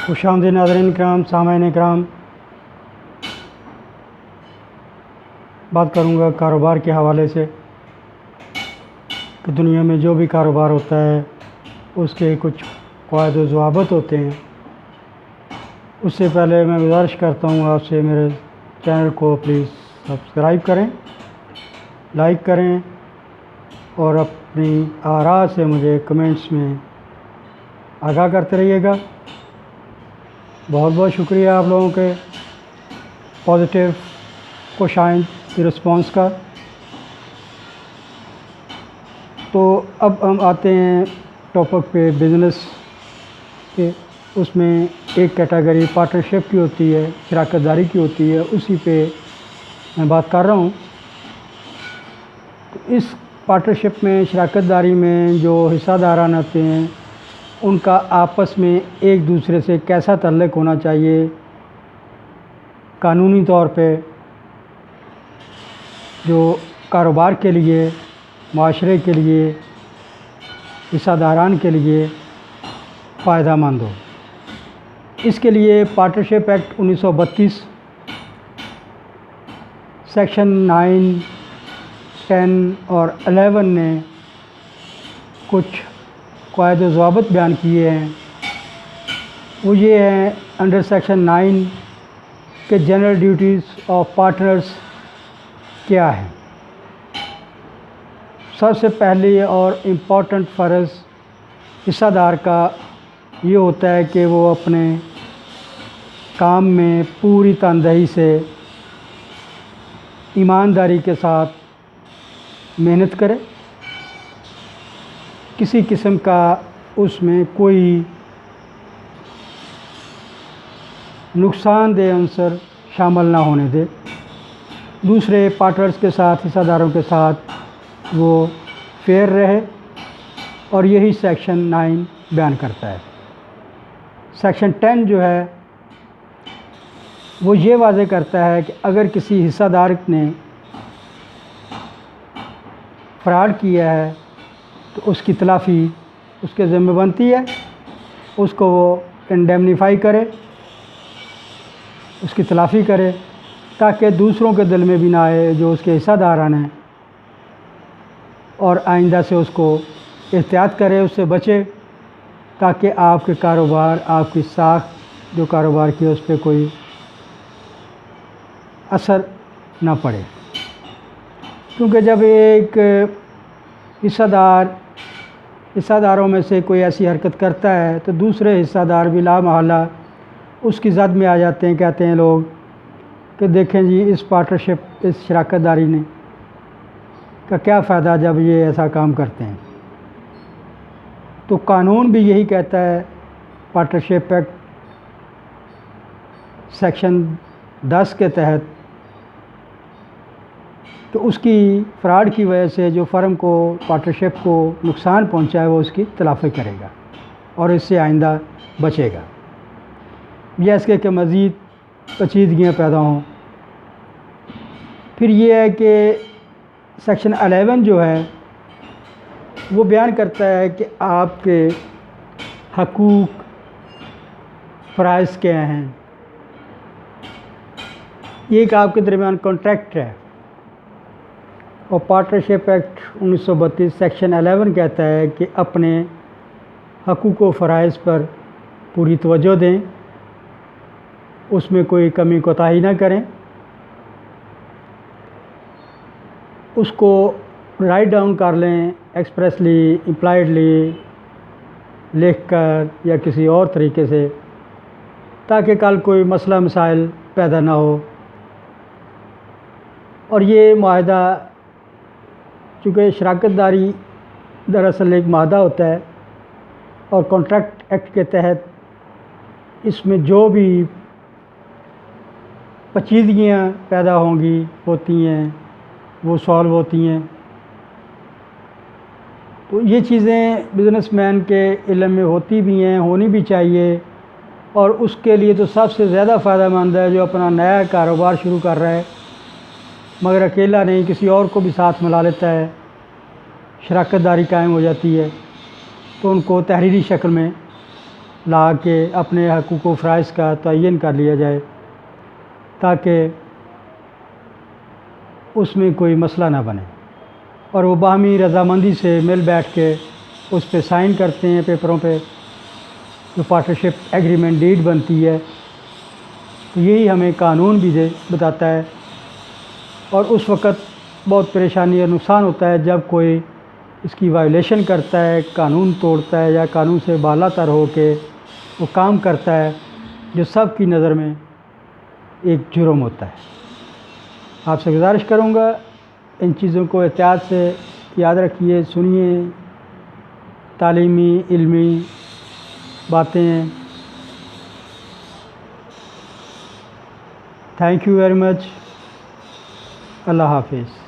खुशामदीद नाज़रीन किराम, सामाईन किराम, बात करूँगा कारोबार के हवाले से कि दुनिया में जो भी कारोबार होता है उसके कुछ क़वाइद व ज़वाबित होते हैं। उससे पहले मैं गुजारिश करता हूँ आपसे मेरे चैनल को प्लीज़ सब्सक्राइब करें, लाइक करें और अपनी आरा से मुझे कमेंट्स में आगाह करते रहिएगा। बहुत बहुत शुक्रिया आप लोगों के पॉजिटिव खुशाइंद रिस्पांस का। तो अब हम आते हैं टॉपिक पे बिज़नेस के। उसमें एक कैटेगरी पार्टनरशिप की होती है, शराकत दारी की होती है, उसी पे मैं बात कर रहा हूँ। तो इस पार्टनरशिप में, शराकत दारी में जो हिस्सादारान आते हैं उनका आपस में एक दूसरे से कैसा ताल्लुक़ होना चाहिए, कानूनी तौर पे जो कारोबार के लिए, माशरे के लिए, हिस्सादारान के लिए फ़ायदेमंद हो। इसके लिए पार्टनरशिप एक्ट 1932 सेक्शन 9, 10 और 11 ने कुछ क़वाइद व ज़वाबित बयान किए हैं। वो ये हैं अंडर सेक्शन 9 के जनरल ड्यूटीज़ ऑफ पार्टनर्स क्या है। सबसे पहले और इम्पोर्टेंट फ़र्ज़ हिस्सादार का ये होता है कि वो अपने काम में पूरी तनदेही से, ईमानदारी के साथ मेहनत करे। किसी किस्म का उसमें कोई नुकसानदेह अंसर शामिल ना होने दे। दूसरे पार्टनर्स के साथ, हिस्सादारों के साथ वो फेयर रहे, और यही सेक्शन 9 बयान करता है। सेक्शन 10 जो है वो ये वाज़े करता है कि अगर किसी हिस्सादार ने फ्रॉड किया है तो उसकी तलाफ़ी उसके ज़िम्मे बनती है। उसको वो इंडेमनीफाई करे, उसकी तलाफ़ी करे, ताकि दूसरों के दिल में भी ना आए जो उसके हिस्सादारान हैं, और आइंदा से उसको एहतियात करे, उससे बचे, ताकि आपके कारोबार, आपकी साख जो कारोबार की उस पर कोई असर ना पड़े। क्योंकि जब एक हिस्सादारों में से कोई ऐसी हरकत करता है तो दूसरे हिस्सादार भी ला महल्ला उसकी ज़द में आ जाते हैं। कहते हैं लोग कि देखें जी, इस पार्टनरशिप, इस शराकत दारी ने का क्या फ़ायदा जब ये ऐसा काम करते हैं। तो कानून भी यही कहता है, पार्टनरशिप एक्ट सेक्शन 10 के तहत, तो उसकी फ्रॉड की वजह से जो फ़र्म को, पार्टनरशिप को नुकसान पहुंचा है वो उसकी तलाफ़ी करेगा और इससे आइंदा बचेगा, या इसके कि मज़ीद पेचीदगियाँ पैदा हों। फिर ये है कि सेक्शन 11 जो है वो बयान करता है कि आपके हकूक़, फ़राइज़ क्या हैं। ये एक आपके दरमियान कॉन्ट्रैक्ट है, और पार्टनरशिप एक्ट 1932 सेक्शन 11 कहता है कि अपने हकूक़ व फ़राइज़ पर पूरी तवज्जो दें, उसमें कोई कमी कोताही ना करें, उसको राइट डाउन कर लें, एक्सप्रेसली, इम्प्लाइडली, लिख कर या किसी और तरीके से, ताकि कल कोई मसला मसाइल पैदा ना हो। और ये माहदा, चूँकि शराकत दारी दरअसल एक माहदा होता है, और कॉन्ट्रैक्ट एक्ट के तहत इसमें जो भी पेचीदगियाँ पैदा होती हैं वो सॉल्व होती हैं। तो ये चीज़ें बिज़नेसमैन के इल्म में होती भी हैं, होनी भी चाहिए, और उसके लिए तो सबसे ज़्यादा फ़ायदेमंद है जो अपना नया कारोबार शुरू कर रहा है, मगर अकेला नहीं, किसी और को भी साथ मिला लेता है, शराकत दारी कायम हो जाती है, तो उनको तहरीरी शक्ल में لا کے اپنے حقوق و فرائض کا تعین کر لیا جائے، تاکہ اس میں کوئی مسئلہ نہ بنے، اور وہ باہمی رضامندی سے مل بیٹھ کے اس پہ سائن کرتے ہیں پیپروں پہ، جو پارٹنرشپ ایگریمنٹ ڈیڈ بنتی ہے۔ تو یہی ہمیں قانون بھی بتاتا ہے، اور اس وقت بہت پریشانی اور نقصان ہوتا ہے جب کوئی اس کی وائلیشن کرتا ہے، قانون توڑتا ہے، یا قانون سے بالا تر ہو کے وہ کام کرتا ہے جو سب کی نظر میں ایک جرم ہوتا ہے۔ آپ سے گزارش کروں گا ان چیزوں کو احتیاط سے یاد رکھیے، سنیے، تعلیمی علمی باتیں۔ Thank you very much. اللہ حافظ۔